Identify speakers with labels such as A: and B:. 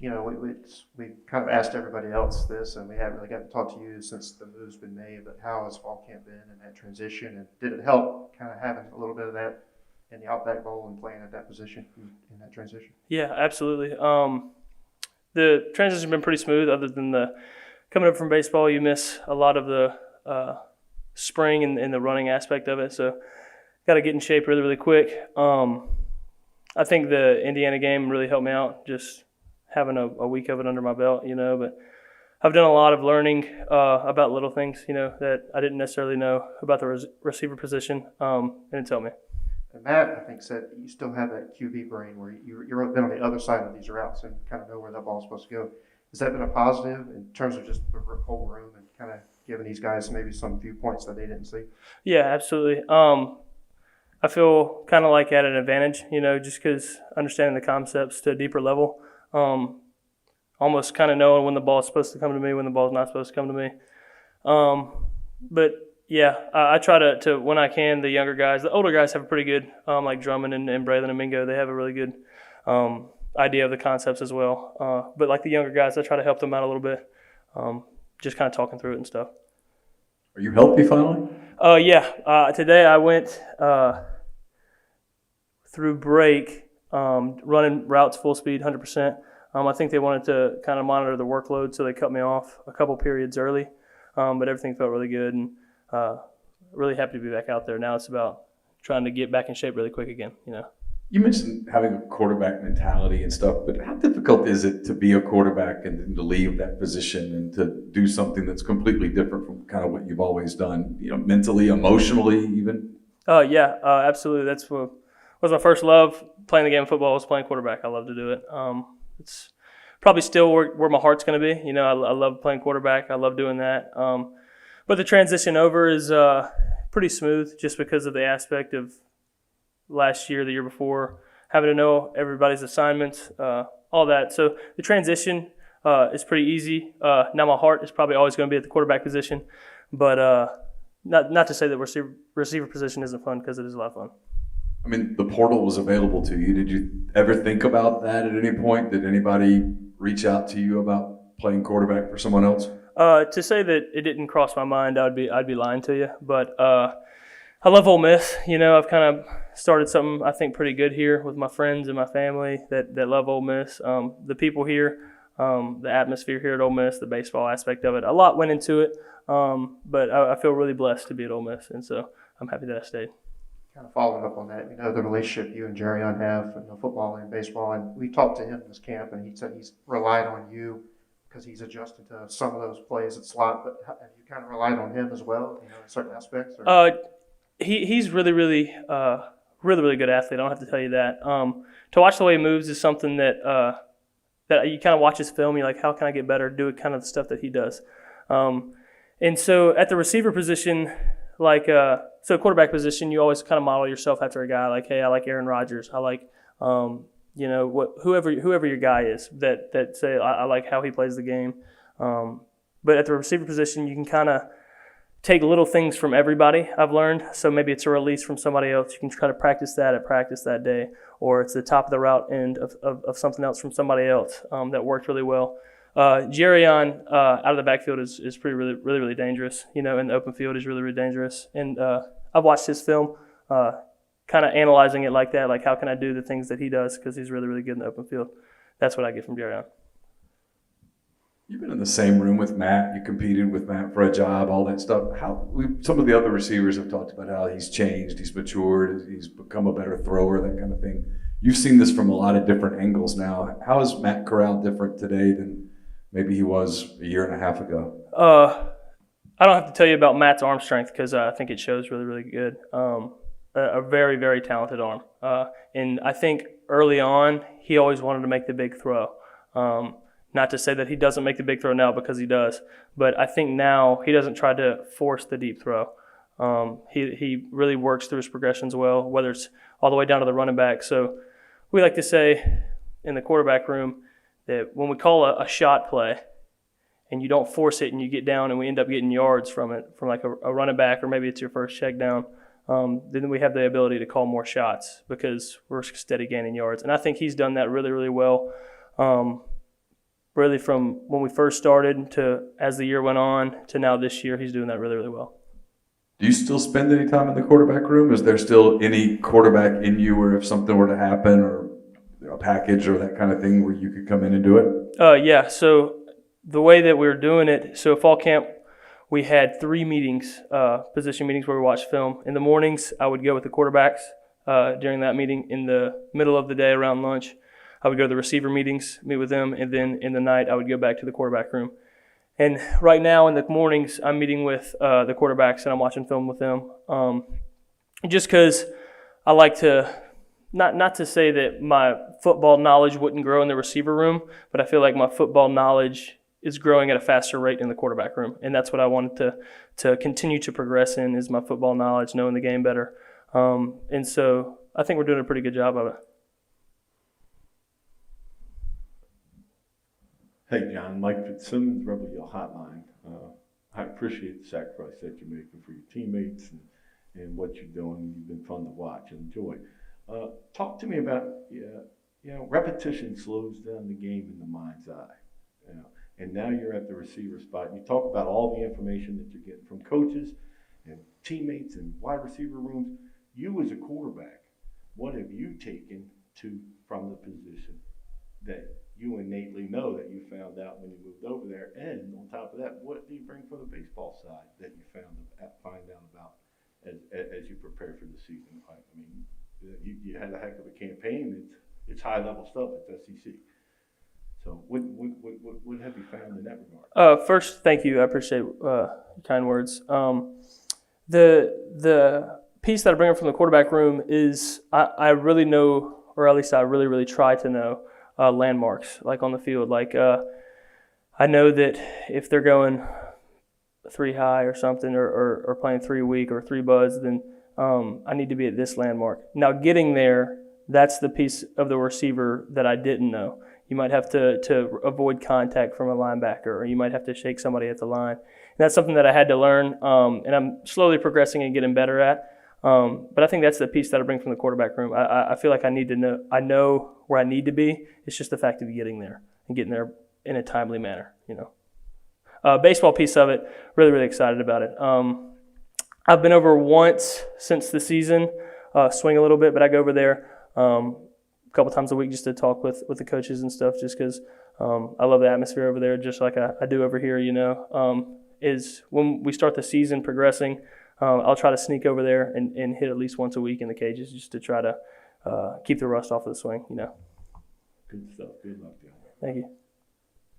A: we kind of asked everybody else this, and we haven't really gotten to talk to you since the move's been made. But how has fall camp been and that transition? And did it help kind of having a little bit of that in the Outback Bowl and playing at that position in that transition?
B: Yeah, absolutely. The transition's been pretty smooth. Other than the coming up from baseball, you miss a lot of the spring and the running aspect of it. So got to get in shape really, really quick. I think the Indiana game really helped me out, just having a week of it under my belt, But I've done a lot of learning about little things, that I didn't necessarily know about the receiver position, and it's helped me.
A: And Matt, I think, said you still have that QB brain where you're been on the other side of these routes and kind of know where that ball's supposed to go. Has that been a positive in terms of just the whole room and kind of giving these guys maybe some viewpoints that they didn't see?
B: Yeah, absolutely. I feel kind of like at an advantage, just because understanding the concepts to a deeper level, almost kind of knowing when the ball is supposed to come to me, when the ball is not supposed to come to me. But yeah, I try to when I can, the younger guys, the older guys have a pretty good, like Drummond and Braylon and Mingo, they have a really good idea of the concepts as well. But like the younger guys, I try to help them out a little bit, just kind of talking through it and stuff.
C: Are you healthy finally?
B: Yeah. Today I went through break, running routes full speed, 100%. I think they wanted to kind of monitor the workload, so they cut me off a couple periods early. But everything felt really good, and really happy to be back out there. Now it's about trying to get back in shape really quick again,
C: You mentioned having a quarterback mentality and stuff, but how difficult is it to be a quarterback and then to leave that position and to do something that's completely different from kind of what you've always done, mentally, emotionally even?
B: Yeah, absolutely. That's what was my first love. Playing the game of football was playing quarterback. I love to do it. It's probably still where my heart's going to be. I love playing quarterback. I love doing that. But the transition over is pretty smooth just because of the aspect of last year, the year before, having to know everybody's assignments, all that. So the transition is pretty easy. Now my heart is probably always going to be at the quarterback position, but not to say that receiver position isn't fun, because it is a lot of fun.
C: I mean, the portal was available to you. Did you ever think about that at any point? Did anybody reach out to you about playing quarterback for someone else?
B: To say that it didn't cross my mind, I'd be lying to you. But I love Ole Miss. I've kind of started something I think pretty good here with my friends and my family that love Ole Miss. The people here, the atmosphere here at Ole Miss, the baseball aspect of it, a lot went into it. But I feel really blessed to be at Ole Miss, and so I'm happy that I stayed.
A: Kind of following up on that, the relationship you and Jerrion have, football and baseball, and we talked to him in this camp, and he said he's relied on you because he's adjusted to some of those plays at slot. But have you kind of relied on him as well, in certain aspects? Or?
B: He's really, really good athlete. I don't have to tell you that. To watch the way he moves is something that you kind of watch his film. You're like, how can I get better? Do it kind of the stuff that he does. And so at the receiver position, so quarterback position, you always kind of model yourself after a guy. Like, hey, I like Aaron Rodgers. I like, whoever your guy is that say I like how he plays the game. But at the receiver position, you can kind of take little things from everybody, I've learned. So maybe it's a release from somebody else. You can try to practice that at practice that day, or it's the top of the route end of something else from somebody else that worked really well. Jerrion out of the backfield is pretty really dangerous. In the open field is really dangerous. And I've watched his film, kind of analyzing it like that, like how can I do the things that he does, because he's really good in the open field. That's what I get from Jerrion.
C: You've been in the same room with Matt. You competed with Matt for a job, all that stuff. Some of the other receivers have talked about how he's changed, he's matured, he's become a better thrower, that kind of thing. You've seen this from a lot of different angles now. How is Matt Corral different today than maybe he was a year and a half ago?
B: I don't have to tell you about Matt's arm strength, because I think it shows really good. A very, very talented arm. And I think early on, he always wanted to make the big throw. Not to say that he doesn't make the big throw now, because he does. But I think now he doesn't try to force the deep throw. He really works through his progressions well, whether it's all the way down to the running back. So we like to say in the quarterback room that when we call a shot play and you don't force it and you get down and we end up getting yards from it, from like a running back, or maybe it's your first check down, then we have the ability to call more shots because we're steady gaining yards. And I think he's done that really well. really from when we first started to as the year went on to now this year, he's doing that really, really well.
C: Do you still spend any time in the quarterback room? Is there still any quarterback in you where if something were to happen or a package or that kind of thing where you could come in and do it?
B: Yeah, so the way that we were doing it, so fall camp, we had 3 meetings, position meetings where we watched film. In the mornings, I would go with the quarterbacks during that meeting. In the middle of the day around lunch, I would go to the receiver meetings, meet with them, and then in the night, I would go back to the quarterback room. And right now in the mornings, I'm meeting with the quarterbacks and I'm watching film with them. Just because I like to, not to say that my football knowledge wouldn't grow in the receiver room, but I feel like my football knowledge is growing at a faster rate in the quarterback room. And that's what I wanted to continue to progress in, is my football knowledge, knowing the game better. And so I think we're doing a pretty good job of it.
D: Hey, John, Mike Fitzsimmons, Rebel Yell Hotline. I appreciate the sacrifice that you're making for your teammates and what you're doing. You've been fun to watch and enjoy. Talk to me about, repetition slows down the game in the mind's eye. And now you're at the receiver spot. You talk about all the information that you're getting from coaches and teammates and wide receiver rooms. You as a quarterback, what have you taken from the position that you innately know that you found out when you moved over there? And on top of that, what do you bring from the baseball side that you find out about as you prepare for the season? I mean, you had a heck of a campaign. It's high level stuff. It's SEC. So what have you found in that regard?
B: First, thank you. I appreciate your kind words. The piece that I bring up from the quarterback room is I really know, or at least I really, really try to know, landmarks, like on the field. Like I know that if they're going 3 high or something, or playing 3 weak or 3 buds, then I need to be at this landmark. Now getting there, that's the piece of the receiver that I didn't know. You might have to avoid contact from a linebacker, or you might have to shake somebody at the line. And that's something that I had to learn, and I'm slowly progressing and getting better at. But I think that's the piece that I bring from the quarterback room. I feel like I know where I need to be. It's just the fact of getting there and getting there in a timely manner, Baseball piece of it, really, really excited about it. I've been over once since the season, swing a little bit, but I go over there a couple times a week just to talk with the coaches and stuff, just because I love the atmosphere over there, just like I do over here, is when we start the season progressing, I'll try to sneak over there and hit at least once a week in the cages just to try to keep the rust off of the swing,
D: Good stuff. Good luck, John.
B: Thank you.